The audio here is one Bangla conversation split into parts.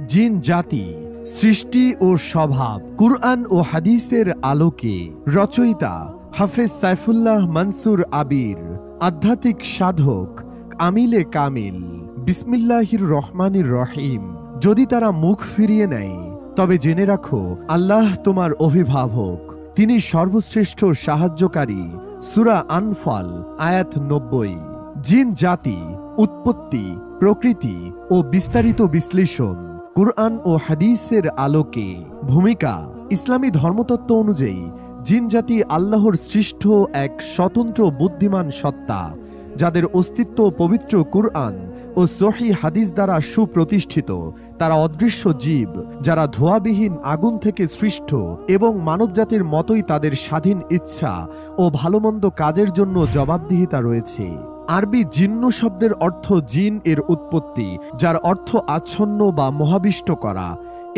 জিন জাতি, সৃষ্টি ও স্বভাব, কুরআন ও হাদিসের আলোকে। রচয়িতা হাফেজ সাইফুল্লাহ মনসুর আবির, আধ্যাত্মিক সাধক আমিলে কামিল। বিসমিল্লাহির রহমানির রহিম। যদি তারা মুখ ফিরিয়ে নেয় তবে জেনে রাখো, আল্লাহ তোমার অভিভাবক, তিনি সর্বশ্রেষ্ঠ সাহায্যকারী। সূরা আনফাল আয়াত 90। জিন জাতি, উৎপত্তি, প্রকৃতি ও বিস্তারিত বিশ্লেষণ কুরআন ও হাদিসের আলোকে। ভূমিকা। ইসলামী ধর্মতত্ত্ব অনুযায়ী জিন জাতি আল্লাহর সৃষ্ট এক স্বতন্ত্র বুদ্ধিমান সত্তা, যাদের অস্তিত্ব পবিত্র কুরআন ও সহিহ হাদিস দ্বারা সুপ্রতিষ্ঠিত। তারা অদৃশ্য জীব, যারা ধোঁয়াবিহীন আগুন থেকে সৃষ্ট এবং মানবজাতির মতোই তাদের স্বাধীন ইচ্ছা ও ভালোমন্দ কাজের জন্য জবাবদিহিতা রয়েছে। আরবি জিন্ন শব্দের অর্থ জিন এর উৎপত্তি, যার অর্থ আচ্ছন্ন বা মোহাবিষ্ট করা।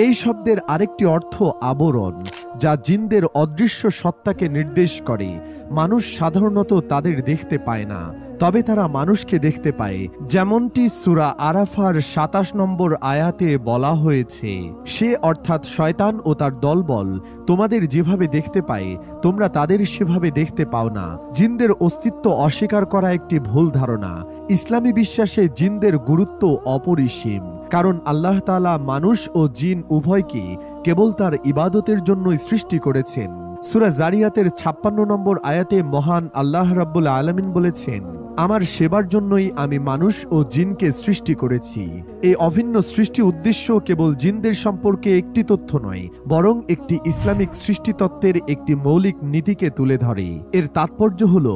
এই শব্দের আরেকটি অর্থ আবরণ, যা জিনদের অদৃশ্য সত্তাকে নির্দেশ করে। মানুষ সাধারণত তাদের দেখতে পায় না, তবে তারা মানুষকে দেখতে পায়, যেমনটি সূরা আরাফার ২৭ নম্বর আয়াতে বলা হয়েছে। সে অর্থাৎ শয়তান ও তার দলবল তোমাদের যেভাবে দেখতে পায়, তোমরা তাদের সেভাবে দেখতে পাও না। জিনদের অস্তিত্ব অস্বীকার করা একটি ভুল ধারণা। ইসলামী বিশ্বাসে জিনদের গুরুত্ব অপরিসীম, কারণ আল্লাহ তাআলা মানুষ ও জিন উভয়কে কেবল তার ইবাদতের জন্যই সৃষ্টি করেছেন। সূরা জারিয়াতের ৫৬ নম্বর আয়াতে মহান আল্লাহ রাব্বুল আলামিন বলেছেন, আমার সেবার জন্যই আমি মানুষ ও জিনকে সৃষ্টি করেছি। এই অভিন্ন সৃষ্টি উদ্দেশ্য কেবল জিনদের সম্পর্কে একটি তথ্য নয়, বরং একটি ইসলামিক সৃষ্টিতত্ত্বের একটি মৌলিক নীতিকে তুলে ধরে। এর তাৎপর্য হল,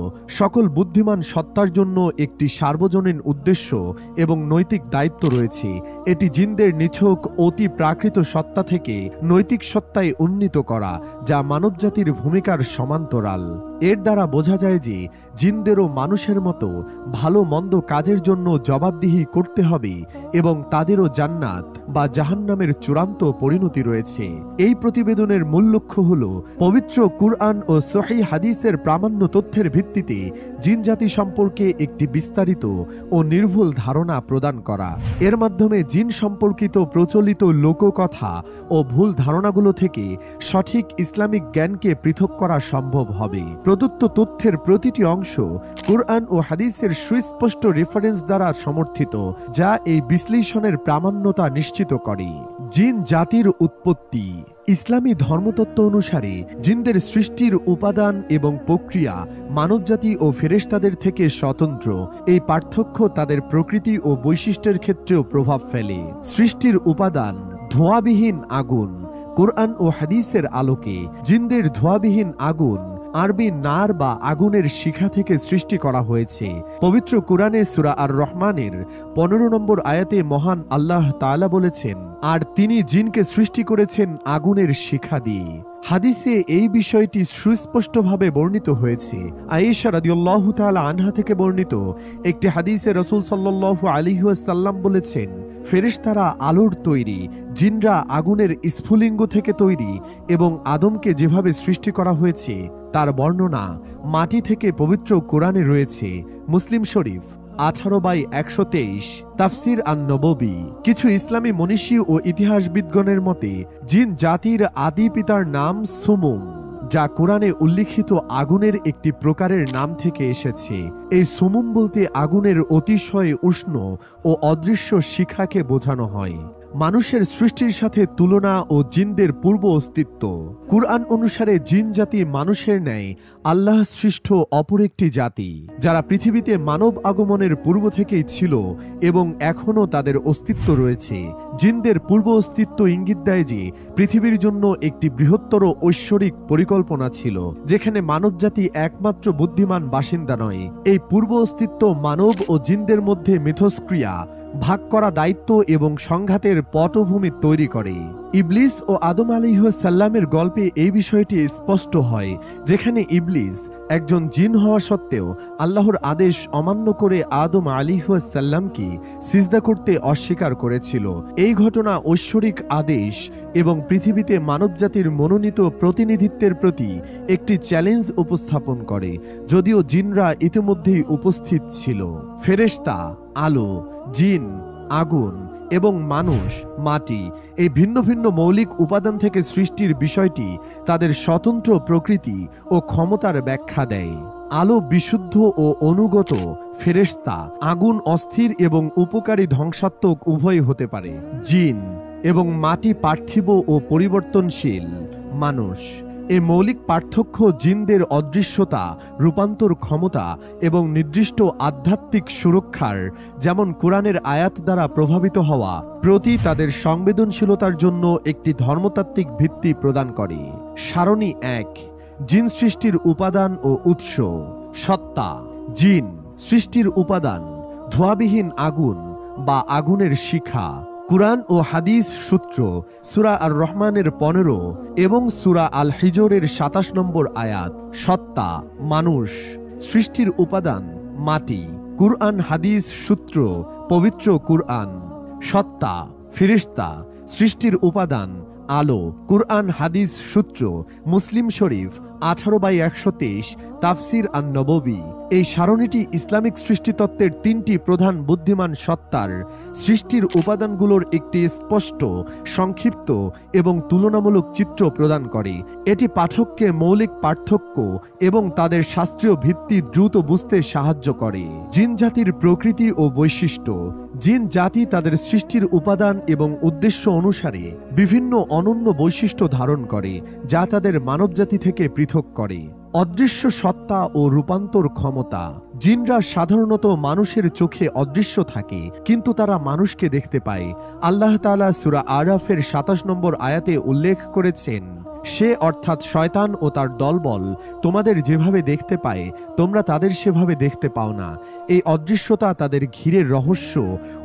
সকল বুদ্ধিমান সত্তার জন্য একটি সার্বজনীন উদ্দেশ্য এবং নৈতিক দায়িত্ব রয়েছে। এটি জিনদের নিছক অতি প্রাকৃত সত্তা থেকে নৈতিক সত্তায় উন্নীত করা, যা মানবজাতির ভূমিকার সমান্তরাল। এর দ্বারা বোঝা যায় যে জিনদেরও মানুষের মতো ভালো মন্দ কাজের জন্য জবাবদিহি করতে হবে এবং তাদেরও জান্নাত বা জাহান্নামের চূড়ান্ত পরিণতি রয়েছে। এই প্রতিবেদনের মূল লক্ষ্য হল পবিত্র কুরআন ও সহিহ হাদিসের প্রামাণ্য তথ্যের ভিত্তিতে জিন জাতি সম্পর্কে একটি বিস্তারিত ও নির্ভুল ধারণা প্রদান করা। এর মাধ্যমে জিন সম্পর্কিত প্রচলিত লোককথা ও ভুল ধারণাগুলো থেকে সঠিক ইসলামিক জ্ঞানকে পৃথক করা সম্ভব হবে। প্রদত্ত তথ্যের প্রতিটি অংশ কুরআন ও হাদিসের সুস্পষ্ট রেফারেন্স দ্বারা সমর্থিত, যা এই বিশ্লেষণের প্রামাণ্যতা নিশ্চিত করে। জিন জাতির উৎপত্তি। ইসলামী ধর্মতত্ত্ব অনুসারে জিনদের সৃষ্টির উপাদান এবং প্রক্রিয়া মানবজাতি ও ফেরেশতাদের থেকে স্বতন্ত্র। এই পার্থক্য তাদের প্রকৃতি ও বৈশিষ্ট্যের ক্ষেত্রেও প্রভাব ফেলে। সৃষ্টির উপাদান ধোঁয়াবিহীন আগুন। কুরআন ও হাদিসের আলোকে জিনদের ধোঁয়াবিহীন আগুন, আরবি নার বা আগুনের শিখা থেকে সৃষ্টি করা হয়েছে। পবিত্র কুরআনে সূরা আর রহমানের ১৫ নম্বর আয়াতে মহান আল্লাহ তাআলা বলেছেন, আর তিনি জিনকে সৃষ্টি করেছেন আগুনের শিখা দিয়ে। হাদিসে এই বিষয়টি সুস্পষ্টভাবে বর্ণিত হয়েছে। আয়েশা রাদিয়াল্লাহু তাআলা আনহা থেকে বর্ণিত একটি হাদিসে রাসূল সাল্লাল্লাহু আলাইহি ওয়াসাল্লাম বলেছেন, ফেরেশতারা আলোর তৈরি, জিনরা আগুনের স্ফুলিঙ্গ থেকে তৈরি এবং আদমকে যেভাবে সৃষ্টি করা হয়েছে তার বর্ণনা মাটি থেকে পবিত্র কোরআনে রয়েছে। মুসলিম শরীফ 18/123। তাফসির আন-নববী। কিছু ইসলামী মনীষী ও ইতিহাসবিদগণের মতে জিন জাতির আদি পিতার নাম সুমুম, যা কোরআনে উল্লিখিত আগুনের একটি প্রকারের নাম থেকে এসেছে। এই সুমুম বলতে আগুনের অতিশয় উষ্ণ ও অদৃশ্য শিখাকে বোঝানো হয়। মানুষের সৃষ্টির সাথে তুলনা ও জিনদের পূর্ব অস্তিত্ব। কুরআন অনুসারে জিন জাতি মানুষের ন্যায় আল্লাহ সৃষ্ট অপর একটি জাতি, যারা পৃথিবীতে মানব আগমনের পূর্ব থেকেই ছিল এবং এখনও তাদের অস্তিত্ব রয়েছে। জিনদের পূর্ব অস্তিত্ব ইঙ্গিত দেয় যে পৃথিবীর জন্য একটি বৃহত্তর ঐশ্বরিক পরিকল্পনা ছিল, যেখানে মানবজাতি একমাত্র বুদ্ধিমান বাসিন্দা নয়। এই পূর্ব অস্তিত্ব মানব ও জিনদের মধ্যে মিথস্ক্রিয়া, ভাগ করা দায়িত্ব এবং সংঘাতের পটভূমি তৈরি করে। ইবলিস ও আদম আলাইহিস সালামের গল্পে এই বিষয়টি স্পষ্ট হয়, যেখানে ইবলিস একজন জিন হওয়া সত্ত্বেও আল্লাহর আদেশ অমান্য করে আদম আলাইহিস সালামকে সিজদা করতে অস্বীকার করেছিল। এই ঘটনা ঐশ্বরিক আদেশ এবং পৃথিবীতে মানবজাতির মনোনীত প্রতিনিধিত্বের প্রতি একটি চ্যালেঞ্জ উপস্থাপন করে, যদিও জিনরা ইতিমধ্যেই উপস্থিত ছিল। ফেরেশতা আলো, জিন আগুন এবং মানুষ মাটি, এই ভিন্ন ভিন্ন মৌলিক উপাদান থেকে সৃষ্টির বিষয়টি তাদের স্বতন্ত্র প্রকৃতি ও ক্ষমতার ব্যাখ্যা দেয়। আলো বিশুদ্ধ ও অনুগত ফেরেশতা, আগুন অস্থির এবং উপকারী ধ্বংসাত্মক উভয় হতে পারে। জিন এবং মাটি পার্থিব ও পরিবর্তনশীল। মানুষ, এই মৌলিক পার্থক্য জিনদের অদৃশ্যতা, রূপান্তর ক্ষমতা এবং নির্দিষ্ট আধ্যাত্মিক সুরক্ষার, যেমন কোরআনের আয়াত দ্বারা প্রভাবিত হওয়া, প্রতি তাদের সংবেদনশীলতার জন্য একটি ধর্মতাত্ত্বিক ভিত্তি প্রদান করে। সারণী 1, জিন সৃষ্টির উপাদান ও উৎস। সত্তা। জিন সৃষ্টির উপাদান ধোঁয়াবিহীন আগুন বা আগুনের শিখা। কুরআন ও হাদিস সূত্র সূরা আর রহমানের 15 এবং সূরা আল হিজরের 27 নম্বর আয়াত। সত্তা মানুষ, সৃষ্টির উপাদান মাটি। কুরআন হাদিস সূত্র পবিত্র কুরআন। সত্তা ফেরেশতা, সৃষ্টির উপাদান আলো। কুরআন হাদিস সূত্র মুসলিম শরীফ 18/123, তাফসির আন-নববী। এই সারণীটি ইসলামিক সৃষ্টিতত্ত্বের 3টি প্রধান বুদ্ধিমান সত্তার সৃষ্টির উপাদানগুলোর একটি স্পষ্ট, সংক্ষিপ্ত এবং তুলনামূলক চিত্র প্রদান করে। এটি পাঠককে মৌলিক পার্থক্য এবং তাদের শাস্ত্রীয় ভিত্তি দ্রুত বুঝতে সাহায্য করে। জিন জাতির প্রকৃতি ও বৈশিষ্ট্য। জিন জাতি তাদের সৃষ্টির উপাদান এবং উদ্দেশ্য অনুসারে বিভিন্ন অনন্য বৈশিষ্ট্য ধারণ করে, যা তাদের মানবজাতি থেকে পৃথক করে। অদৃশ্য সত্তা ও রূপান্তর ক্ষমতা। জিনরা সাধারণত মানুষের চোখে অদৃশ্য থাকে, কিন্তু তারা মানুষকে দেখতে পায়। আল্লাহ তাআলা সূরা আরাফের 27 নম্বর আয়াতে উল্লেখ করেছেন, সে অর্থাৎ শয়তান ও তার দলবল তোমাদের যেভাবে দেখতে পায় তোমরা তাদের সেভাবে দেখতে পাও না। এই অদৃশ্যতা তাদের ঘিরে রহস্য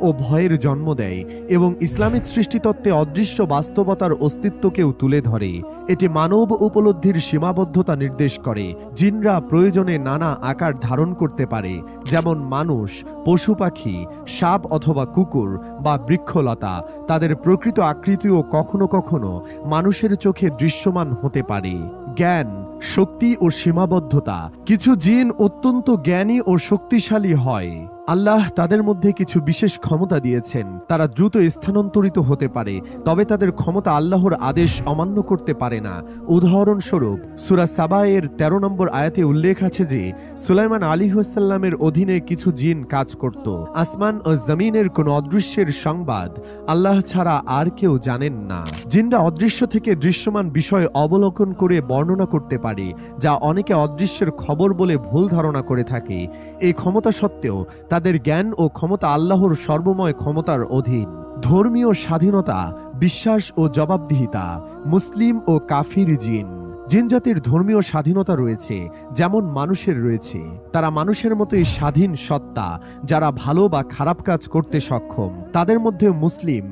ও ভয়ের জন্ম দেয় এবং ইসলামিক সৃষ্টিতত্ত্বে অদৃশ্য বাস্তবতার অস্তিত্বকেও তুলে ধরে। এটি মানব উপলব্ধির সীমাবদ্ধতা নির্দেশ করে। জিনরা প্রয়োজনে নানা আকার ধারণ করতে পারে, যেমন মানুষ, পশু পাখি, সাপ অথবা কুকুর বা বৃক্ষলতা। তাদের প্রকৃত আকৃতিও কখনো কখনো মানুষের চোখে দৃশ্যমান হতে পারে। জ্ঞান, শক্তি ও সীমাবদ্ধতা। কিছু জিন অত্যন্ত জ্ঞানী ও শক্তিশালী হয়। আল্লাহ তাদের মধ্যে কিছু বিশেষ ক্ষমতা দিয়েছেন। তারা দ্রুত স্থানান্তরিত হতে পারে, তবে তাদের ক্ষমতা আল্লাহর আদেশ অমান্য করতে পারে না। উদাহরণস্বরূপ সূরা সাবা এর 13 নম্বর আয়াতে উল্লেখ আছে যে সুলাইমান আলাইহিসসালামের অধীনে কিছু জিন কাজ করত। আসমান ও জমিনের কোন অদৃশ্যের সংবাদ আল্লাহ ছাড়া আর কেউ জানেন না। জিনরা অদৃশ্য থেকে দৃশ্যমান বিষয় অবলোকন করে বর্ণনা করতে পারে, যা অনেকে অদৃশ্যের খবর বলে ভুল ধারণা করে থাকে। এই ক্ষমতা সত্ত্বেও তাদের জ্ঞান ও ক্ষমতা আল্লাহর সর্বময় ক্ষমতার অধীন। ধর্মীয় স্বাধীনতা, বিশ্বাস ও জবাবদিহিতা। মুসলিম ও কাফির জিন। জিন জাতির ধর্মীয় স্বাধীনতা রয়েছে, যেমন মানুষের রয়েছে। তারা মানুষের মতোই স্বাধীন সত্তা, যারা ভালো বা খারাপ কাজ করতে সক্ষম। তাদের মধ্যে মুসলিম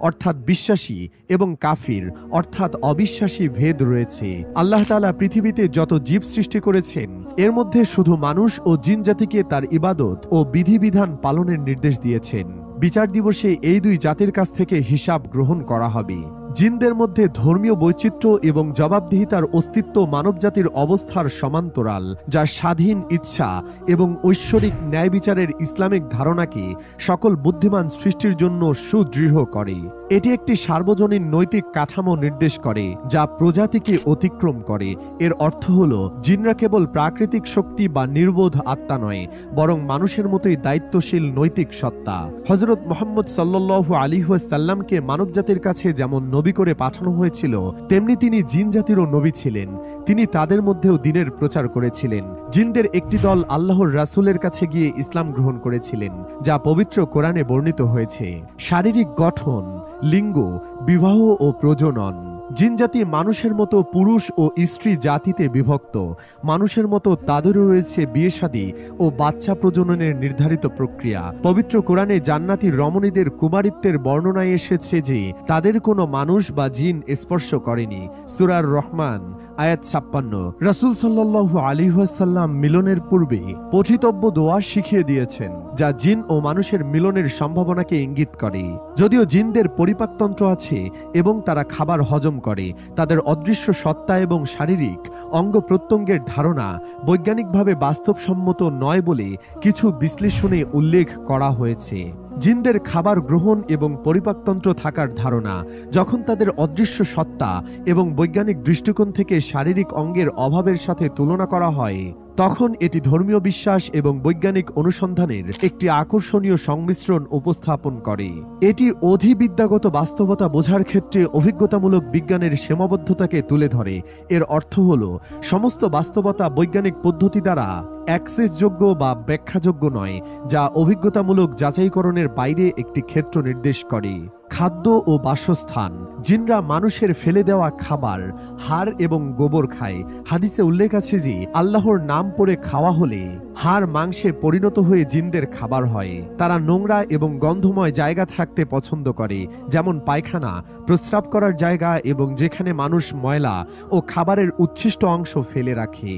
অর্থাৎ বিশ্বাসী এবং কাফির অর্থাৎ অবিশ্বাসী ভেদ রয়েছে। আল্লাহ তাআলা পৃথিবীতে যত জীব সৃষ্টি করেছেন, এর মধ্যে শুধু মানুষ ও জিন জাতিকে তার ইবাদত ও বিধিবিধান পালনের নির্দেশ দিয়েছেন। বিচার দিবসে এই দুই জাতির কাছ থেকে হিসাব গ্রহণ করা হবে। জিনদের মধ্যে ধর্মীয় বৈচিত্র্য এবং জবাবদিহিতার অস্তিত্ব মানবজাতির অবস্থার সমান্তরাল, যা স্বাধীন ইচ্ছা এবং ঐশ্বরিক ন্যায় বিচারের ইসলামিক ধারণাকে সকল বুদ্ধিমান সৃষ্টির জন্য সুদৃঢ় করে। এটি একটি সার্বজনীন নৈতিক কাঠামো নির্দেশ করে, যা প্রজাতিকে অতিক্রম করে। এর অর্থ হল, জিনরা কেবল প্রাকৃতিক শক্তি বা নির্বোধ আত্মা নয়, বরং মানুষের মতোই দায়িত্বশীল নৈতিক সত্তা। হযরত মুহাম্মদ সাল্লাল্লাহু আলাইহি ওয়াসাল্লামকে মানবজাতির কাছে যেমন নবী করে পাঠানো হয়েছিল, তেমনি তিনি জিন জাতিরও নবী ছিলেন। তিনি তাদের মধ্যেও দ্বীনের প্রচার করেছিলেন। জিনদের একটি দল আল্লাহর রাসূলের কাছে গিয়ে ইসলাম গ্রহণ করেছিলেন, যা পবিত্র কোরআনে বর্ণিত হয়েছে। শারীরিক গঠন, লিঙ্গ, বিবাহ ও প্রজনন। জিন জাতি মানুষের মতো পুরুষ ও স্ত্রী জাতিতে বিভক্ত। মানুষের মতো তাদেরও রয়েছে বিয়ে শাদী ও বাচ্চা প্রজননের নির্ধারিত প্রক্রিয়া। পবিত্র কোরআনে জান্নাতি রমণীদের কুমারিত্বের বর্ণনায় এসেছে যে তাদের কোনো মানুষ বা জিন স্পর্শ করেনি। সূরা আর রহমান আয়াত 56। রাসূল সাল্লাল্লাহু আলাইহি ওয়াসাল্লাম মিলনের পূর্বে পঠিতব্য দোয়া শিখিয়ে দিয়েছেন, যা জিন ও মানুষের মিলনের সম্ভাবনাকে ইঙ্গিত করে। যদিও জিনদের পরিপাকতন্ত্র আছে এবং তারা খাবার হজম করে, তাদের অদৃশ্য সত্তা এবং শারীরিক অঙ্গ প্রত্যঙ্গের ধারণা বৈজ্ঞানিকভাবে বাস্তবসম্মত নয় বলে কিছু বিশ্লেষণে উল্লেখ করা হয়েছে। জিনদের খাবার গ্রহণ এবং পরিপাকতন্ত্র থাকার ধারণা যখন তাদের অদৃশ্য সত্তা এবং বৈজ্ঞানিক দৃষ্টিকোণ থেকে শারীরিক অঙ্গের অভাবের সাথে তুলনা করা হয়, তখন এটি ধর্মীয় বিশ্বাস এবং বৈজ্ঞানিক অনুসন্ধানের একটি আকর্ষণীয় সংমিশ্রণ উপস্থাপন করে। এটি অধিবিদ্যাগত বাস্তবতা বোঝার ক্ষেত্রে অভিজ্ঞতামূলক বিজ্ঞানের সীমাবদ্ধতাকে তুলে ধরে। এর অর্থ হল সমস্ত বাস্তবতা বৈজ্ঞানিক পদ্ধতি দ্বারা অ্যাক্সেসযোগ্য বা ব্যাখ্যাযোগ্য নয়, যা অভিজ্ঞতামূলক যাচাইকরণের বাইরে একটি ক্ষেত্র নির্দেশ করে। খাদ্য ও বাসস্থান। জিনরা মানুষের ফেলে দেওয়া খাবার, হাড় এবং গোবর খায়। হাদিসে উল্লেখ আছে যে আল্লাহর নাম পড়ে খাওয়া হলে হাড় মাংসে পরিণত হয়ে জিনদের খাবার হয়। তারা নোংরা এবং গন্ধময় জায়গা থাকতে পছন্দ করে, যেমন পায়খানা, প্রস্রাব করার জায়গা এবং যেখানে মানুষ ময়লা ও খাবারের উচ্ছিষ্ট অংশ ফেলে রাখে।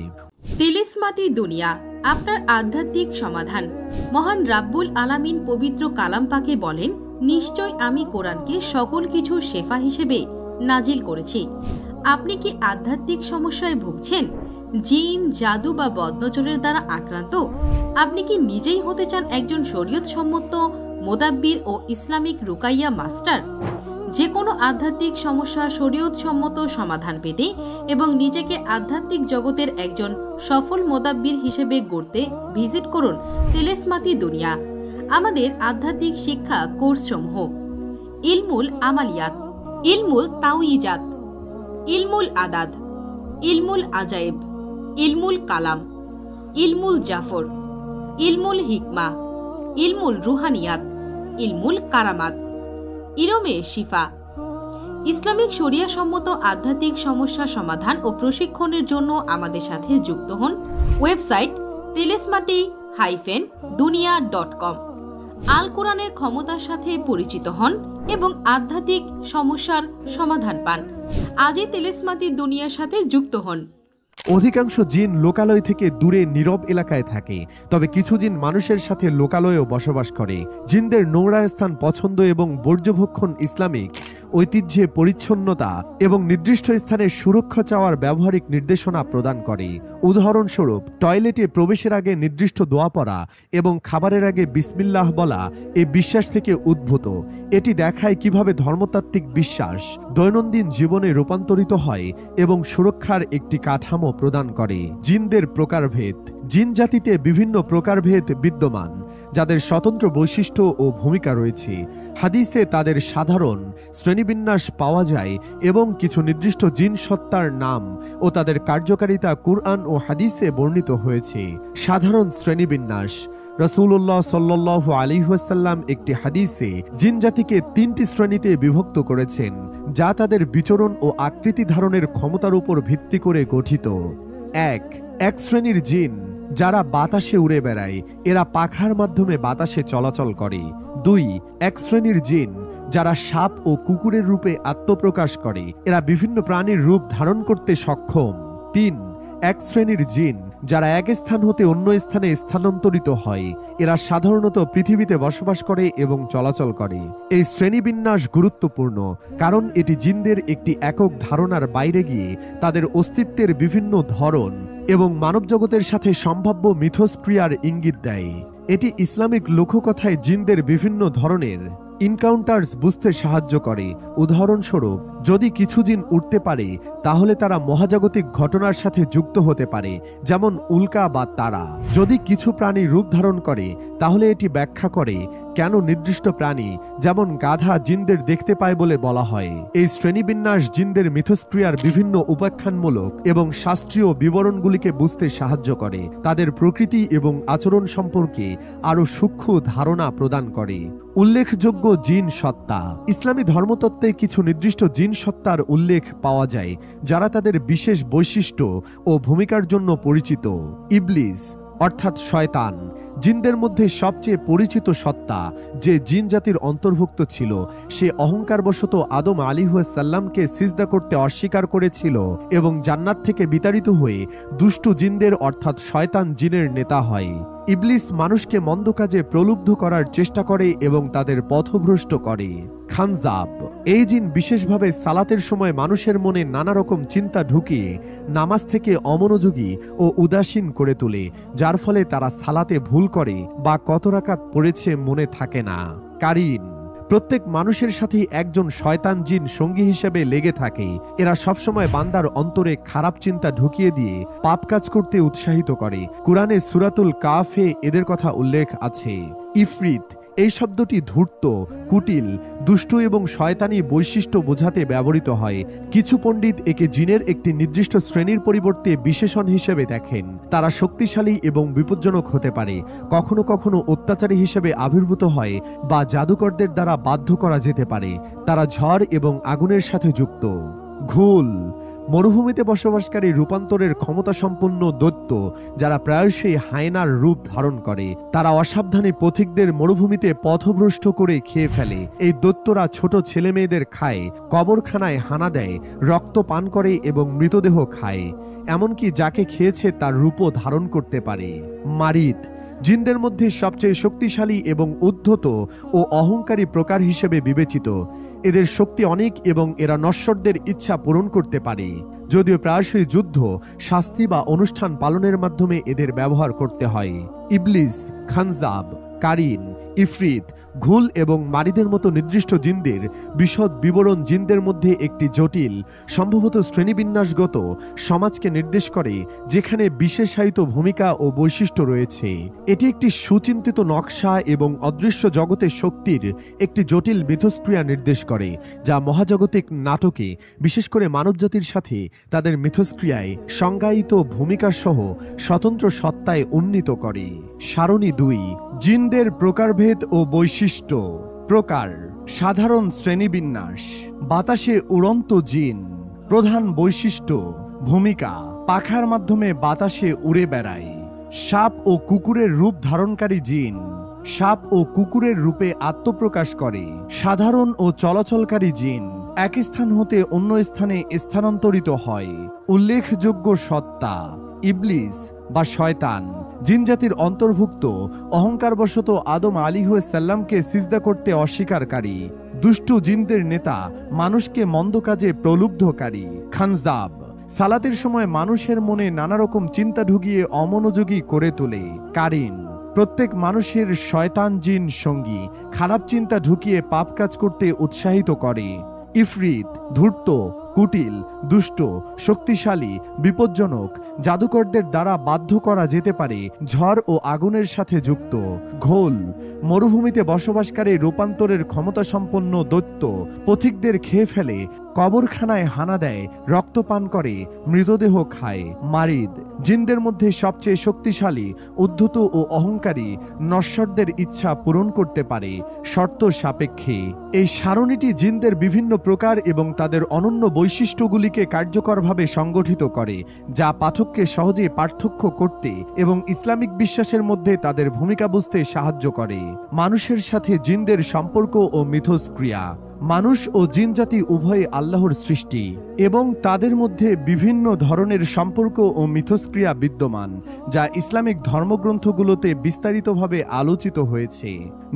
তিলিসমাতি দুনিয়া, আপনার আধ্যাত্মিক সমাধান। মহান রাব্বুল আলামিন পবিত্র কালাম পাকে বলেন, নিশ্চয় আমি কোরআনকে সকল কিছুর শেফা হিসেবে নাজিল করেছি। আপনি কি আধ্যাত্মিক সমস্যায় ভুগছেন? জিন, জাদু বা বদনজরের দ্বারা আক্রান্ত? আপনি কি নিজেই হতে চান একজন শরীয়ত সম্মত মোদাব্বির ও ইসলামিক রুকাইয়া মাস্টার? যে কোনো আধ্যাত্মিক সমস্যার শরীয়ত সম্মত সমাধান পেতে এবং নিজেকে আধ্যাত্মিক জগতের একজন সফল মোদাব্বির হিসেবে গড়তে ভিজিট করুন তিলিসমাতি দুনিয়া। আমাদের আধ্যাত্মিক শিক্ষা কোর্সসমূহ: ইলমুল আমালিয়াত, ইলমুল তাওয়িজাত, ইলমুল আদাদ, ইলমুল আজাইব, ইলমুল কালাম, ইলমুল জাফর, ইলমুল হিকমা, ইলমুল রুহানিয়াত, ইলমুল কারামাত, ইলমে শিফা। ইসলামিক শরিয়া সম্মত আধ্যাত্মিক সমস্যা সমাধান ও প্রশিক্ষণের জন্য আমাদের সাথে যুক্ত হন। Website tilismati-dunia.com। আল কোরআনের ক্ষমতার সাথে পরিচিত হন এবং আধ্যাত্মিক সমস্যার সমাধান পান। আজই তিলিসমাতি দুনিয়ার সাথে যুক্ত হন। অধিকাংশ জিন লোকালয় থেকে দূরে নীরব এলাকায় থাকে, তবে কিছু জিন মানুষের সাথে লোকালয়েও বসবাস করে। জিনদের নোংরা স্থান পছন্দ এবং বর্জ্যভক্ষণ ইসলামিক ঐতিহ্যে পরিচ্ছন্নতা এবং নির্দিষ্ট স্থানে সুরক্ষা চাওয়ার ব্যবহারিক নির্দেশনা প্রদান করে। উদাহরণস্বরূপ, টয়লেটে প্রবেশের আগে নির্দিষ্ট দোয়া পড়া এবং খাবারের আগে বিসমিল্লাহ বলা এই বিশ্বাস থেকে উদ্ভূত। এটি দেখায় কিভাবে ধর্মতাত্ত্বিক বিশ্বাস দৈনন্দিন জীবনে রূপান্তরিত হয় এবং সুরক্ষার একটি কাঠামো প্রদান করে। জিনদের প্রকারভেদ। জিন জাতিতে বিভিন্ন প্রকারভেদ বিদ্যমান, যাদের স্বতন্ত্র বৈশিষ্ট্য ও ভূমিকা রয়েছে। হাদিসে তাদের সাধারণ শ্রেণীবিন্যাস পাওয়া যায় এবং কিছু নির্দিষ্ট জিন সত্তার নাম ও তাদের কার্যকারিতা কুরআন ও হাদিসে বর্ণিত হয়েছে। সাধারণ শ্রেণীবিন্যাস। রাসূলুল্লাহ সাল্লাল্লাহু আলাইহি ওয়াসাল্লাম একটি হাদিসে জিন জাতিকে 3টি শ্রেণীতে বিভক্ত করেছেন, যা তাদের বিচরণ ও আকৃতি ধারণের ক্ষমতার উপর ভিত্তি করে গঠিত। এক শ্রেণীর জিন যারা বাতাসে উড়ে বেড়ায়, এরা পাখার মাধ্যমে বাতাসে চলাচল করে। 2 এক শ্রেণীর জিন যারা সাপ ও কুকুরের রূপে আত্মপ্রকাশ করে, এরা বিভিন্ন প্রাণীর রূপ ধারণ করতে সক্ষম। 3 এক শ্রেণীর জিন যারা এক স্থান হতে অন্য স্থানে স্থানান্তরিত হয়, এরা সাধারণত পৃথিবীতে বসবাস করে এবং চলাচল করে। এই শ্রেণীবিন্যাস গুরুত্বপূর্ণ কারণ এটি জিনদের একটি একক ধারণার বাইরে গিয়ে তাদের অস্তিত্বের বিভিন্ন ধরন এবং মানবজগতের সাথে সম্ভাব্য মিথস্ক্রিয়ার ইঙ্গিত দেয়। এটি ইসলামিক লোককথায় জিনদের বিভিন্ন ধরনের ইনকাউন্টার্স বুঝতে সাহায্য করে। উদাহরণস্বরূপ, যদি কিছু জিন উঠতে পারে তাহলে তারা মহাজাগতিক ঘটনার সাথে যুক্ত হতে পারে, যেমন উল্কা বা তারা। যদি কিছু প্রাণী রূপ ধারণ করে তাহলে এটি ব্যাখ্যা করে কেন নির্দিষ্ট প্রাণী যেমন গাধা জিনদের দেখতে পায় বলে বলা হয়। এই শ্রেণীবিন্যাস জিনদের মিথস্ক্রিয়ার বিভিন্ন উপাখ্যানমূলক এবং শাস্ত্রীয় বিবরণগুলিকে বুঝতে সাহায্য করে, তাদের প্রকৃতি এবং আচরণ সম্পর্কে আরও সূক্ষ্ম ধারণা প্রদান করে। উল্লেখযোগ্য জিন সত্তা। ইসলামী ধর্মতত্ত্বে কিছু নির্দিষ্ট জিন সত্তার উল্লেখ পাওয়া যায় যারা তাদের বিশেষ বৈশিষ্ট্য ও ভূমিকার জন্য পরিচিত। ইবলিস অর্থাৎ শয়তান জিনদের মধ্যে সবচেয়ে পরিচিত সত্তা, যে জিন জাতির অন্তর্ভুক্ত ছিল। সে অহংকারবশত আদম আলাইহিস সালামকে সিজদা করতে অস্বীকার করেছিল এবং জান্নাত থেকে বিতাড়িত হয়ে দুষ্টু জিনদের অর্থাৎ শয়তান জিনের নেতা হয়। ইবলিস মানুষকে মন্দ কাজে প্রলুব্ধ করার চেষ্টা করে এবং তাদের পথভ্রষ্ট করে। খানজাব এই জিন বিশেষভাবে সালাতের সময় মানুষের মনে নানা রকম চিন্তা ঢুকিয়ে নামাজ থেকে অমনোযোগী ও উদাসীন করে তোলে, যার ফলে তারা সালাতে ভুল করে বা কত রাকাত পড়েছে মনে থাকে না। কারিন, প্রত্যেক মানুষের সাথে একজন শয়তান জিন সঙ্গী হিসেবে লেগে থাকে। এরা সবসময় বান্দার অন্তরে খারাপ চিন্তা ঢুকিয়ে দিয়ে পাপ কাজ করতে উৎসাহিত করে। কুরআনে সূরাতুল কাফে এদের কথা উল্লেখ আছে। ইফরিত এই শব্দটি ধূর্ত, কুটিল, দুষ্ট এবং শয়তানি বৈশিষ্ট্য বোঝাতে ব্যবহৃত হয়। কিছু পণ্ডিত একে জিনের একটি নির্দিষ্ট শ্রেণীর পরিবর্তে বিশেষণ হিসেবে দেখেন। তারা শক্তিশালী এবং বিপজ্জনক হতে পারে, কখনো কখনো অত্যাচারী হিসেবে আবির্ভূত হয় বা জাদুকরদের দ্বারা বাধ্য করা যেতে পারে। তারা ঝড় এবং আগুনের সাথে যুক্ত। ঘুল মরুভূমিতে বসবাসকারী রূপান্তরের ক্ষমতা সম্পন্ন দৈত্য, যারা প্রায়শই হায়নার রূপ ধারণ করে। তারা অসাবধানী পথিকদের মরুভূমিতে পথভ্রষ্ট করে খেয়ে ফেলে। এই দৈত্যরা ছোট ছেলে মেয়েদের খায়, কবরখানায় হানা দেয়, রক্ত পান করে এবং মৃতদেহ খায়। এমনকি যাকে খেয়েছে তার রূপও ধারণ করতে পারে। মারিদ জিনদের মধ্যে সবচেয়ে শক্তিশালী এবং উদ্ধত ও অহংকারী প্রকার হিসেবে বিবেচিত। এদের শক্তি অনেক এবং এরা নশ্বরদের ইচ্ছা পূরণ করতে পারে। যদিও প্রায়শই যুদ্ধ, শাস্তি বা অনুষ্ঠান পালনের মাধ্যমে এদের ব্যবহার করতে হয়। ইবলিস, খানজাব, কারিন, ইফরিত, ঘুল এবং মারিদের মতো নির্দিষ্ট জিনদের বিশদ বিবরণ জিনদের মধ্যে একটি জটিল, সম্ভবত শ্রেণীবিন্যাসগত সমাজকে নির্দেশ করে, যেখানে বিশেষায়িত ভূমিকা ও বৈশিষ্ট্য রয়েছে। এটি একটি সুচিন্তিত নকশা এবং অদৃশ্য জগতের শক্তির একটি জটিল মিথস্ক্রিয়া নির্দেশ করে, যা মহাজাগতিক নাটকে, বিশেষ করে মানবজাতির সাথে তাদের মিথস্ক্রিয়ায় সংজ্ঞায়িত ভূমিকা সহ স্বতন্ত্র সত্তায় উন্নীত করে। সারণী 2, জিনদের প্রকারভেদ ও বৈশিষ্ট্য। প্রকার: সাধারণ শ্রেণীবিন্যাস। বাতাসে উড়ন্ত জিন। প্রধান বৈশিষ্ট্য: ভূমিকা: পাখার মাধ্যমে বাতাসে উড়ে বেড়ায়। সাপ ও কুকুরের রূপ ধারণকারী জিন। সাপ ও কুকুরের রূপে আত্মপ্রকাশ করে। সাধারণ ও চলাচলকারী জিন। এক স্থান হতে অন্য স্থানে স্থানান্তরিত হয়। উল্লেখযোগ্য সত্তা: ইবলিস বা শয়তান, জিনজাতির অন্তর্ভুক্ত, অহংকারবশত আদম আলাইহিসসালামকে সিজদা করতে অস্বীকারী। দুষ্টু জিনদের নেতা, মানুষকে মন্দ কাজে প্রলুব্ধকারী। খানজাব সালাতের সময় মানুষের মনে নানা রকম চিন্তা ঢুকিয়ে অমনোযোগী করে তোলে। কারিন প্রত্যেক মানুষের শয়তান জিন সঙ্গী, খারাপ চিন্তা ঢুকিয়ে পাপ কাজ করতে উৎসাহিত করে। ইফরিত ধূর্ত, কুটিল, দুষ্ট, শক্তিশালী, বিপজ্জনক, জাদুকরদের দ্বারা বাধ্য করা যেতে পারে, ঝড় ও আগুনের সাথে যুক্ত। ঘোল মরুভূমিতে বসবাসকারী রূপান্তরের ক্ষমতা সম্পন্ন দৈত্য, পথিকদের খেয়ে ফেলে, কবরখানায় হানা দেয়, রক্তপান করে, মৃতদেহ খায়। মারিদ জিনদের মধ্যে সবচেয়ে শক্তিশালী, উদ্ধত ও অহংকারী, নশ্বরদের ইচ্ছা পূরণ করতে পারে, শর্ত সাপেক্ষে। এই সারণীটি জিনদের বিভিন্ন প্রকার এবং তাদের অনন্য বৈশিষ্ট্যগুলিকে কার্যকরভাবে সংগঠিত করে, যা পাঠককে সহজে পার্থক্য করতে এবং ইসলামিক বিশ্বাসের মধ্যে তাদের ভূমিকা বুঝতে সাহায্য করে। মানুষের সাথে জিনদের সম্পর্ক ও মিথস্ক্রিয়া। মানুষ ও জিনজাতি উভয়ে আল্লাহর সৃষ্টি এবং তাদের মধ্যে বিভিন্ন ধরনের সম্পর্ক ও মিথস্ক্রিয়া বিদ্যমান, যা ইসলামিক ধর্মগ্রন্থগুলোতে বিস্তারিতভাবে আলোচিত হয়েছে।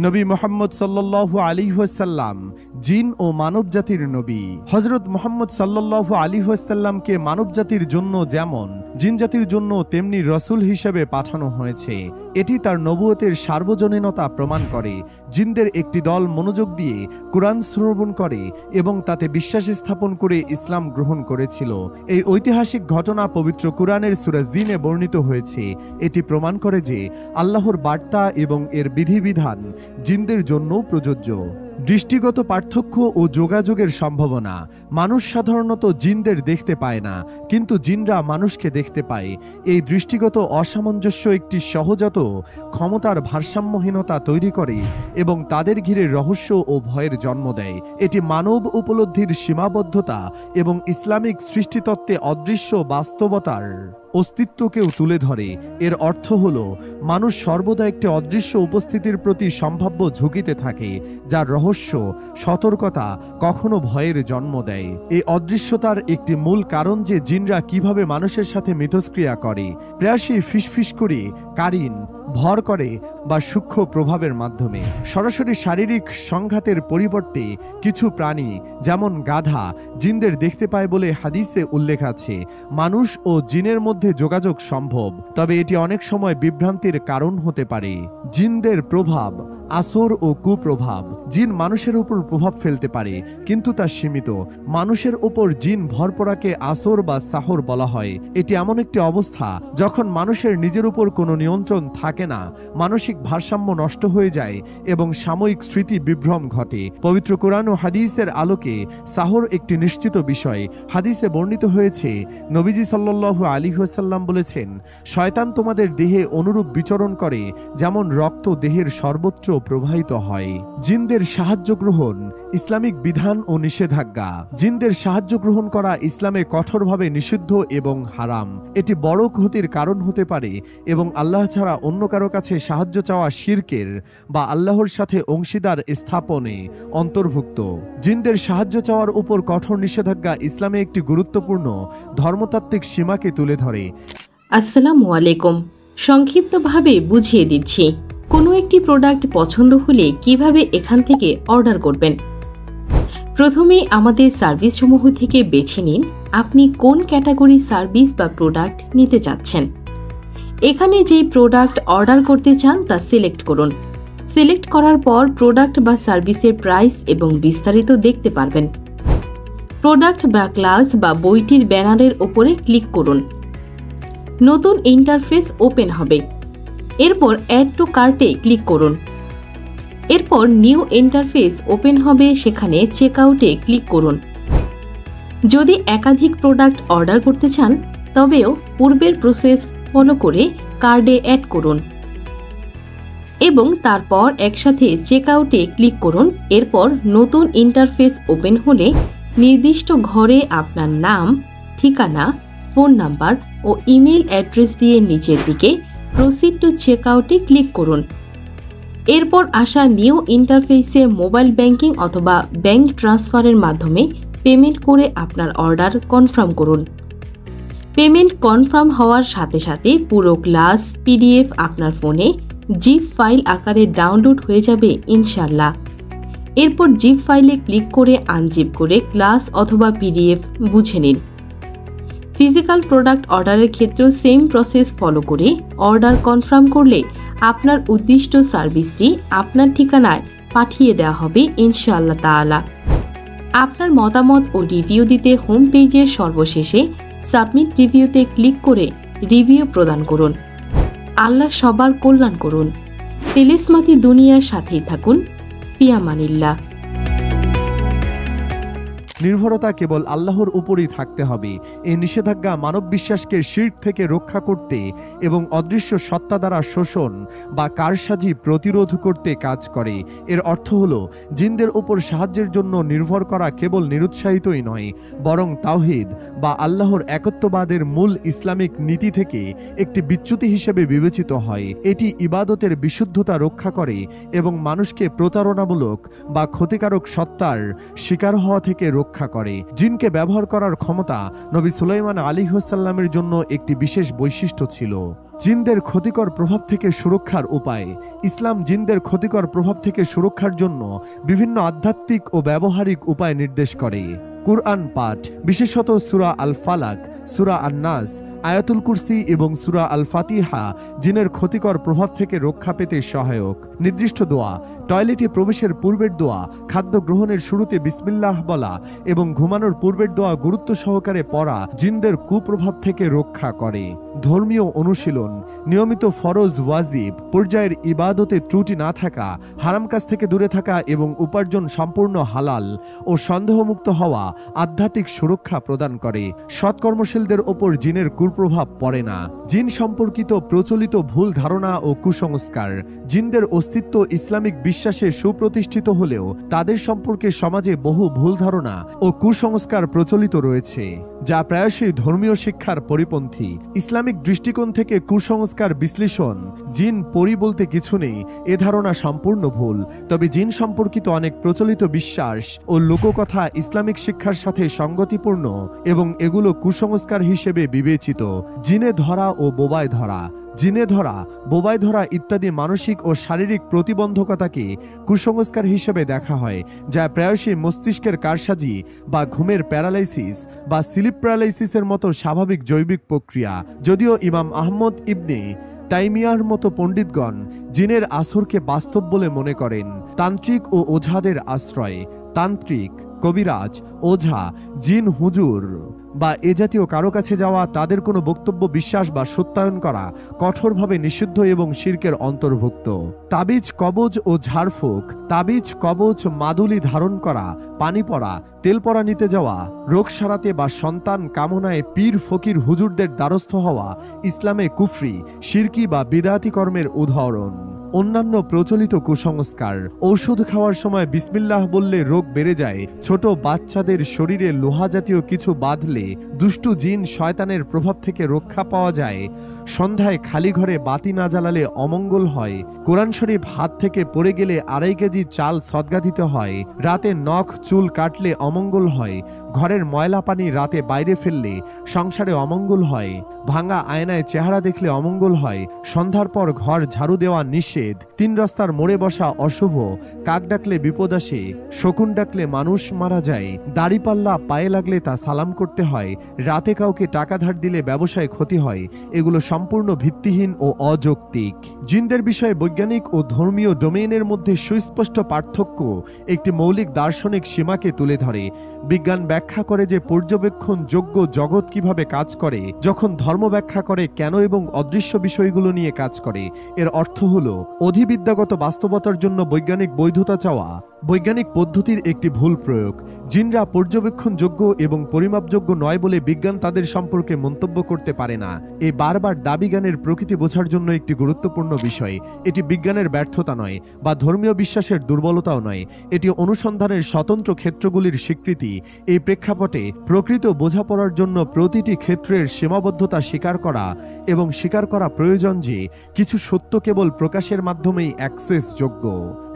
নবী মুহাম্মদ সাল্লাল্লাহু আলাইহি ওয়াসাল্লাম জিন ও মানবজাতির নবী। হযরত মুহাম্মদ সাল্লাল্লাহু আলাইহি ওয়াসাল্লামকে মানবজাতির জন্য যেমন জিনজাতির জন্য তেমনি রাসূল হিসেবে পাঠানো হয়েছে। এটি তার নবুয়তের সার্বজনীনতা প্রমাণ করে। জিনদের একটি দল মনোযোগ দিয়ে কুরআন শ্রবণ করে এবং তাতে বিশ্বাস স্থাপন করে ইসলাম গ্রহণ করেছিল। এই ঐতিহাসিক ঘটনা পবিত্র কুরআনের সূরা জিনে বর্ণিত হয়েছে। এটি প্রমাণ করে যে আল্লাহর বার্তা এবং এর বিধিবিধান জিনদের জন্যও প্রযোজ্য। দৃষ্টিগত পার্থক্য ও যোগাযোগের সম্ভাবনা। মানুষ সাধারণত জিনদের দেখতে পায় না, কিন্তু জিনরা মানুষকে দেখতে পায়। এই দৃষ্টিগত অসামঞ্জস্য একটি সহজাত ক্ষমতার ভারসাম্যহীনতা তৈরি করে এবং তাদের ঘিরে রহস্য ও ভয়ের জন্ম দেয়। এটি মানব উপলব্ধির সীমাবদ্ধতা এবং ইসলামিক সৃষ্টিতত্ত্বে অদৃশ্য বাস্তবতার অস্তিত্বকেও তুলে ধরে। এর অর্থ হল মানুষ সর্বদা একটি অদৃশ্য উপস্থিতির প্রতি সম্ভাব্য ঝুঁকিতে থাকে, যার রহস্য, সতর্কতা কখনো ভয়ের জন্ম দেয়। এই অদৃশ্যতার একটি মূল কারণ যে জিনরা কিভাবে মানুষের সাথে মিথস্ক্রিয়া করে। প্রায়শই ফিসফিস করে কারিন ভর করে বা সূক্ষ্ম প্রভাবের মাধ্যমে। সরাসরি শারীরিক সংঘাতের পরিবর্তে কিছু প্রাণী যেমন গাধা জিনদের দেখতে পায় বলে হাদিসে উল্লেখ আছে। মানুষ ও জিনের মধ্যে যোগাযোগ সম্ভব, তবে এটি অনেক সময় বিভ্রান্তির কারণ হতে পারে। জিনদের প্রভাব, আসর ও কুপ্রভাব। জিন মানুষের উপর প্রভাব ফেলতে পারে, কিন্তু তা সীমিত। মানুষের উপর জিন ভরপড়াকে আসর বা সাহর বলা হয়। এটি এমন একটি অবস্থা যখন মানুষের নিজের উপর কোনো নিয়ন্ত্রণ থাকে না, মানসিক ভারসাম্য নষ্ট হয়ে যায় এবং সাময়িক স্মৃতি বিভ্রম ঘটে। পবিত্র কোরআন ও হাদিসের আলোকে সাহর একটি নিশ্চিত বিষয়। হাদিসে বর্ণিত হয়েছে, নবীজি সাল্লাল্লাহু আলাইহি ওয়াসাল্লাম বলেছেন, শয়তান তোমাদের দেহে অনুরূপ বিচরণ করে যেমন রক্ত দেহের সর্বত্র প্রবাহিত হয়। জিনদের সাহায্য গ্রহণ, ইসলামিক বিধান ও নিষেধাজ্ঞা। জিনদের সাহায্য গ্রহণ করা ইসলামে কঠোরভাবে নিষিদ্ধ এবং হারাম। এটি বড় ক্ষতির কারণ হতে পারে এবং আল্লাহ ছাড়া অন্য কারো কাছে সাহায্য চাওয়া শিরকের বা আল্লাহর সাথে অংশীদার স্থাপনে অন্তর্ভুক্ত। জিনদের সাহায্য চাওয়ার উপর কঠোর নিষেধাজ্ঞা ইসলামে একটি গুরুত্বপূর্ণ ধর্মতাত্ত্বিক সীমাকে তুলে ধরে। আসসালামু আলাইকুম। সংক্ষিপ্তভাবে বুঝিয়ে দিচ্ছি, কোনো একটি প্রোডাক্ট পছন্দ হলে কিভাবে এখান থেকে অর্ডার করবেন। প্রথমে আমাদের সার্ভিসসমূহ থেকে বেছে নিন আপনি কোন ক্যাটাগরির সার্ভিস বা প্রোডাক্ট নিতে চাচ্ছেন। এখানে যেই প্রোডাক্ট অর্ডার করতে চান তা সিলেক্ট করুন। সিলেক্ট করার পর প্রোডাক্ট বা সার্ভিসের প্রাইস এবং বিস্তারিত দেখতে পারবেন। প্রোডাক্ট বা ক্লাস বা বইটির ব্যানারের ওপরে ক্লিক করুন। নতুন ইন্টারফেস ওপেন হবে। এরপর অ্যাড টু কার্টে ক্লিক করুন। এরপর নিউ ইন্টারফেস ওপেন হবে, সেখানে চেক আউটে ক্লিক করুন। যদি একাধিক প্রোডাক্ট অর্ডার করতে চান তবেও পূর্বের প্রসেস ফলো করে কার্ডে অ্যাড করুন এবং তারপর একসাথে চেক আউটে ক্লিক করুন। এরপর নতুন ইন্টারফেস ওপেন হলে নির্দিষ্ট ঘরে আপনার নাম, ঠিকানা, ফোন নাম্বার ও ইমেল অ্যাড্রেস দিয়ে নিচের দিকে প্রসিড টু চেক আউটে ক্লিক করুন। এরপর আসা নিউ ইন্টারফেসে মোবাইল ব্যাংকিং অথবা ব্যাংক ট্রান্সফারের মাধ্যমে পেমেন্ট করে আপনার অর্ডার কনফার্ম করুন। পেমেন্ট কনফার্ম হওয়ার সাথে সাথে পুরো ক্লাস পিডিএফ আপনার ফোনে জিপ ফাইল আকারে ডাউনলোড হয়ে যাবে ইনশাল্লাহ। এরপর জিপ ফাইলে ক্লিক করে আনজিপ করে ক্লাস অথবা পিডিএফ বুঝে নিন। ফিজিক্যাল প্রোডাক্ট অর্ডারের ক্ষেত্রেও সেম প্রসেস ফলো করে অর্ডার কনফার্ম করলে আপনার উদ্দিষ্ট সার্ভিসটি আপনার ঠিকানায় পাঠিয়ে দেওয়া হবে ইনশাআল্লাহ তাআলা। আপনার মতামত ও রিভিউ দিতে হোম পেজের সর্বশেষে সাবমিট রিভিউতে ক্লিক করে রিভিউ প্রদান করুন। আল্লাহ সবার কল্যাণ করুন। তেলেসমাতি দুনিয়ার সাথেই থাকুন। ফিয়ামানিল্লাহ। নির্ভরতা কেবল আল্লাহর উপরই থাকতে হবে। এই নিষেধাজ্ঞা মানব বিশ্বাসকে শিরক থেকে রক্ষা করতে এবং অদৃশ্য সত্তা দ্বারা শোষণ বা কারসাজি প্রতিরোধ করতে কাজ করে। এর অর্থ হল জিনদের উপর সাহায্যের জন্য নির্ভর করা কেবল নিরুৎসাহিতই নয়, বরং তাওহীদ বা আল্লাহর একত্ববাদের মূল ইসলামিক নীতি থেকে একটি বিচ্যুতি হিসেবে বিবেচিত হয়। এটি ইবাদতের বিশুদ্ধতা রক্ষা করে এবং মানুষকে প্রতারণামূলক বা ক্ষতিকারক সত্তার শিকার হওয়া থেকে রক্ষা করে। জিনকে ব্যবহার করার ক্ষমতা নবী সুলাইমান আলাইহিসসালামের জন্য একটি বিশেষ বৈশিষ্ট্য ছিল। জিনদের ক্ষতিকর প্রভাব থেকে সুরক্ষার উপায়। ইসলাম জিনদের ক্ষতিকর প্রভাব থেকে সুরক্ষার জন্য বিভিন্ন আধ্যাত্মিক ও ব্যবহারিক উপায় নির্দেশ করে। কুরআন পাঠ, বিশেষত সূরা আল ফালাক, সূরা আন-নাস, আয়াতুল কুরসি এবং সূরা আল ফাতিহা জিনের ক্ষতিকর প্রভাব থেকে রক্ষা পেতে সহায়ক। নির্দিষ্ট দোয়া, টয়লেটে প্রবেশের পূর্বের দোয়া, খাদ্য গ্রহণের শুরুতে বিসমিল্লাহ বলা এবং ঘুমানোর পূর্বের দোয়া গুরুত্ব সহকারে পড়া জিনদের কুপ্রভাব থেকে রক্ষা করে। ধর্মীয় অনুশীলন, নিয়মিত ফরজ ওয়াজিব পর্যায়ের ইবাদতে ত্রুটি না থাকা, হারাম কাজ থেকে দূরে থাকা এবং উপার্জন সম্পূর্ণ হালাল ও সন্দেহমুক্ত হওয়া আধ্যাত্মিক সুরক্ষা প্রদান করে। সৎকর্মশীলদের ওপর জিনের কুপ্রভাব পড়ে না। জিন সম্পর্কিত প্রচলিত ভুল ধারণা ও কুসংস্কার। জিনদের অস্তিত্ব ইসলামিক বিশ্বাসে সুপ্রতিষ্ঠিত হলেও তাদের সম্পর্কে সমাজে বহু ভুল ধারণা ও কুসংস্কার প্রচলিত রয়েছে, যা প্রায়শই ধর্মীয় শিক্ষার পরিপন্থী। ইসলামিক দৃষ্টিকোণ থেকে কুসংস্কার বিশ্লেষণ, জিন পরি বলতে কিছু নেই, এ ধারণা সম্পূর্ণ ভুল। তবে জিন সম্পর্কিত অনেক প্রচলিত বিশ্বাস ও লোককথা ইসলামিক শিক্ষার সাথে সঙ্গতিপূর্ণ এবং এগুলো কুসংস্কার হিসেবে বিবেচিত। জিনে ধরা ও বোবায় ধরা। জিনে ধরা, বোবায় ধরা ইত্যাদি মানসিক ও শারীরিক প্রতিবন্ধকতাকে কুসংস্কার হিসেবে দেখা হয়, যা প্রায়শই মস্তিষ্কের কারসাজি বা ঘুমের প্যারালাইসিস বা স্লিপ প্যারালাইসিসের মতো স্বাভাবিক জৈবিক প্রক্রিয়া। যদিও ইমাম আহমদ ইবনে তাইমিয়ার মতো পণ্ডিতগণ জিনের আসরকে বাস্তব বলে মনে করেন। তান্ত্রিক ও ওঝাদের আশ্রয়, তান্ত্রিক, কবিরাজ, ওঝা, জিন হুজুর বা এ জাতীয় কারো কাছে যাওয়া, তাদের কোনো বক্তব্য বিশ্বাস বা সত্যায়ন করা কঠোরভাবে নিষিদ্ধ এবং শিরকের অন্তর্ভুক্ত। তাবিজ, কবজ ও ঝাড়ফুঁক, তাবিজ, কবজ, মাদুলি ধারণ করা, পানি পড়া, তেল পড়া নিতে যাওয়া, রোগ সারাতে বা সন্তান কামনায় পীর ফকির হুজুরদের দ্বারস্থ হওয়া ইসলামে কুফরি, শিরকি বা বিদআতি কর্মের উদাহরণ। অন্যান্য প্রচলিত কুসংস্কার, ঔষধ খাওয়ার সময় বিসমিল্লাহ বললে রোগ বেড়ে যায়, ছোট বাচ্চাদের শরীরে লোহা জাতীয় কিছু বাঁধলে দুষ্টু জিন শয়তানের প্রভাব থেকে রক্ষা পাওয়া যায়, সন্ধ্যায় খালি ঘরে বাতি না জ্বালালে অমঙ্গল হয়, কোরআন শরীফ হাত থেকে পড়ে গেলে 2.5 কেজি চাল সদগা দিতে হয়, রাতে নখ চুল কাটলে অমঙ্গল হয়, ঘরের ময়লা পানি রাতে বাইরে ফেললে সংসারে অমঙ্গল হয়, ভাঙা আয়নায় চেহারা দেখলে অমঙ্গল হয়, সন্ধ্যার পর ঘর ঝাড়ু দেওয়া নিষেধ, 3 রাস্তার মোড়ে বসা অশুভ, কাক ডাকলে বিপদ আসে, শকুন ডাকলে মানুষ মারা যায়, দাড়িপাল্লা পায়ে লাগলে তা সালাম করতে হয়, রাতে কাউকে টাকা ধার দিলে ব্যবসায় ক্ষতি হয়, এগুলো সম্পূর্ণ ভিত্তিহীন ও অযৌক্তিক। জিনদের বিষয়ে বৈজ্ঞানিক ও ধর্মীয় ডোমেইনের মধ্যে সুস্পষ্ট পার্থক্য একটি মৌলিক দার্শনিক সীমাকে তুলে ধরে। বিজ্ঞান ব্যাখ্যা করে যে পর্যবেক্ষণযোগ্য জগৎ কিভাবে কাজ করে, যখন ধর্ম ব্যাখ্যা করে কেন এবং অদৃশ্য বিষয়গুলো নিয়ে কাজ করে। এর অর্থ হলো অধিবিদ্যাগত বাস্তবতার জন্য বৈজ্ঞানিক বৈধতা চাওয়া বৈজ্ঞানিক পদ্ধতির একটি ভুল প্রয়োগ। জিনরা পর্যবেক্ষণযোগ্য এবং পরিমাপযোগ্য নয় বলে বিজ্ঞান তাদের সম্পর্কে মন্তব্য করতে পারে না। এই বারবার দাবি জ্ঞানের প্রকৃতি বোঝার জন্য একটি গুরুত্বপূর্ণ বিষয়। এটি বিজ্ঞানের ব্যর্থতা নয় বা ধর্মীয় বিশ্বাসের দুর্বলতাও নয়, এটি অনুসন্ধানের স্বতন্ত্র ক্ষেত্রগুলির স্বীকৃতি। এই প্রেক্ষাপটে প্রকৃত বোঝাপড়ার জন্য প্রতিটি ক্ষেত্রের সীমাবদ্ধতা স্বীকার করা এবং স্বীকার করা প্রয়োজন যে কিছু সত্য কেবল প্রকাশের মাধ্যমেই অ্যাক্সেসযোগ্য।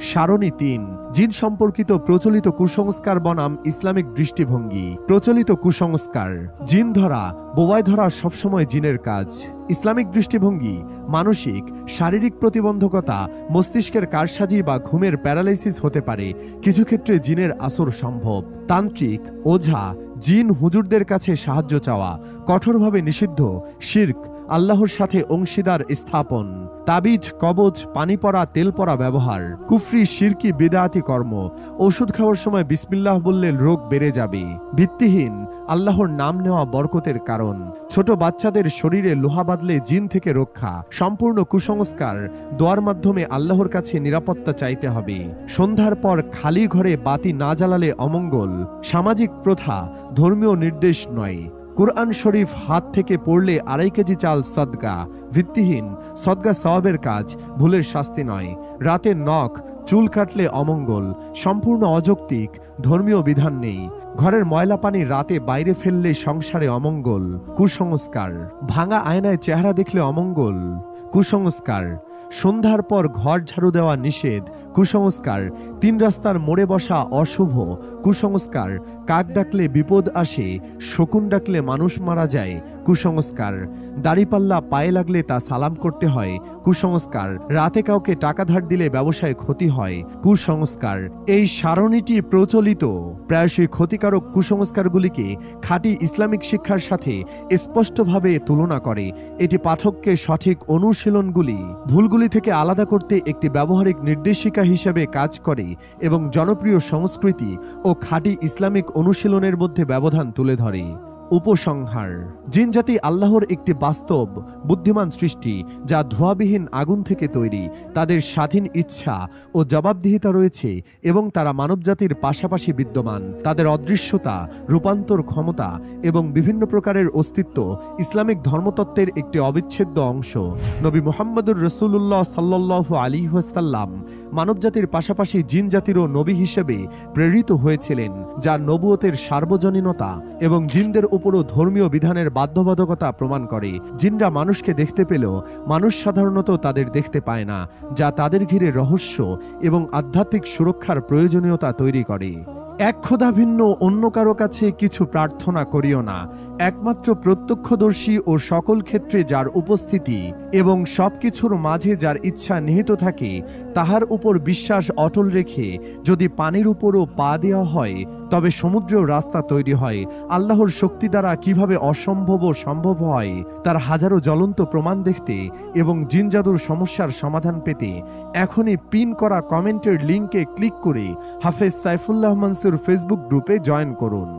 সারণী 3, জিন সম্পর্কিত প্রচলিত কুসংস্কার বনাম ইসলামিক দৃষ্টিভঙ্গি। প্রচলিত কুসংস্কার: জিন ধরা, বোবায় ধরা সবসময় জিনের কাজ। ইসলামিক দৃষ্টিভঙ্গি: মানসিক, শারীরিক প্রতিবন্ধকতা, মস্তিষ্কের কারসাজি বা ঘুমের প্যারালাইসিস হতে পারে, কিছু ক্ষেত্রে জিনের আসর সম্ভব। তান্ত্রিক, ওঝা, জিন হুজুরদের কাছে সাহায্য চাওয়া কঠোরভাবে নিষিদ্ধ, শিরক, আল্লাহর সাথে অংশীদার স্থাপন। তাবিজ, কবজ, পানি পড়া, তেল পড়া ব্যবহার কুফরি, শিরকি, বিদআতি কর্ম। ঔষধ খাওয়ার সময় বিসমিল্লাহ বললে রোগ বেড়ে যাবে। ভিত্তিহীন, আল্লাহর নাম নেওয়া বরকতের কারণ। ছোট বাচ্চাদের শরীরে লোহা বাঁধলে জিন থেকে রক্ষা। সম্পূর্ণ কুসংস্কার, দোয়ার মাধ্যমে আল্লাহর কাছে নিরাপত্তা চাইতে হবে। সন্ধ্যার পর খালি ঘরে বাতি না জ্বালালে অমঙ্গল। সামাজিক প্রথা, ধর্মীয় নির্দেশ নয়। কুরআন শরীফ হাত থেকে পড়লে 2.5 কেজি চাল সদগা। ভিত্তিহীন, সদগা সওয়াবের কাজ, ভুলের শাস্তি নয়। রাতে নখ চুল কাটলে অমঙ্গল। সম্পূর্ণ অযৌক্তিক, ধর্মীয় বিধান নেই। ঘরের ময়লা পানি রাতে বাইরে ফেললে সংসারে অমঙ্গল। কুসংস্কার: ভাঙা আয়নায় চেহারা দেখলে অমঙ্গল। কুসংস্কার: সন্ধ্যার পর ঘর ঝাড়ু দেওয়া নিষেধ। কুসংস্কার: 3 রাস্তার মোড়ে বসা অশুভ। কুসংস্কার: কাক ডাকলে বিপদ আসে, শকুন ডাকলে মানুষ মারা যায়। কুসংস্কার: দাড়িপাল্লা পায়ে লাগলে তা সালাম করতে হয়। কুসংস্কার: রাতে কাউকে টাকা ধার দিলে ব্যবসায় ক্ষতি হয়। কুসংস্কার। এই সারণীটি প্রচলিত প্রায়শই ক্ষতিকারক কুসংস্কারগুলিকে খাঁটি ইসলামিক শিক্ষার সাথে স্পষ্টভাবে তুলনা করে। এটি পাঠককে সঠিক অনুশীলনগুলি ভুলগুলি থেকে আলাদা করতে একটি ব্যবহারিক নির্দেশিকা হিসেবে কাজ করে এবং জনপ্রিয় সংস্কৃতি ও খাঁটি ইসলামিক অনুশীলনের মধ্যে ব্যবধান তুলে ধরে। উপসংহার: জিনজাতি আল্লাহর একটি বাস্তব বুদ্ধিমান সৃষ্টি যা ধোঁয়াবিহীন আগুন থেকে তৈরি। তাদের স্বাধীন ইচ্ছা ও জবাবদিহিতা রয়েছে এবং তারা মানবজাতির পাশাপাশি বিদ্যমান। তাদের অদৃশ্যতা, রূপান্তর ক্ষমতা এবং বিভিন্ন প্রকারের অস্তিত্ব ইসলামিক ধর্মতত্ত্বের একটি অবিচ্ছেদ্য অংশ। নবী মুহাম্মদুর রাসূলুল্লাহ সাল্লাল্লাহু আলাইহি ওয়াসাল্লাম মানবজাতির পাশাপাশি জিন জাতিরও নবী হিসেবে প্রেরিত হয়েছিলেন, যার নবুয়তের সার্বজনীনতা এবং জিনদের উপরও ধর্মীয় বিধানের বাধ্যবাধকতা প্রমাণ করে। জিনরা মানুষকে দেখতে পেলেও মানুষ সাধারণত তাদের দেখতে পায় না, যা তাদের ঘিরে রহস্য এবং আধ্যাত্মিক সুরক্ষার প্রয়োজনীয়তা তৈরি করে। এক খোদা ভিন্ন অন্য কারো কাছে কিছু প্রার্থনা করিও না। একমাত্র প্রত্যক্ষদর্শী ও সকল ক্ষেত্রে যার উপস্থিতি এবং সবকিছুর মাঝে যার ইচ্ছা নিহিত থাকে, তাহার উপর বিশ্বাস অটল রেখে যদি পানির উপরও পা দেওয়া হয় তবে সমুদ্রেও রাস্তা তৈরি হয়। আল্লাহর শক্তি দ্বারা কিভাবে অসম্ভব ও সম্ভব হয় তার হাজারো জ্বলন্ত প্রমাণ দেখতে এবং জিন জাদুর সমস্যার সমাধান পেতে এখনই পিন করা কমেন্টের লিঙ্কে ক্লিক করে হাফেজ সাইফুল্লাহ মানসুর ফেসবুক গ্রুপে জয়েন করুন।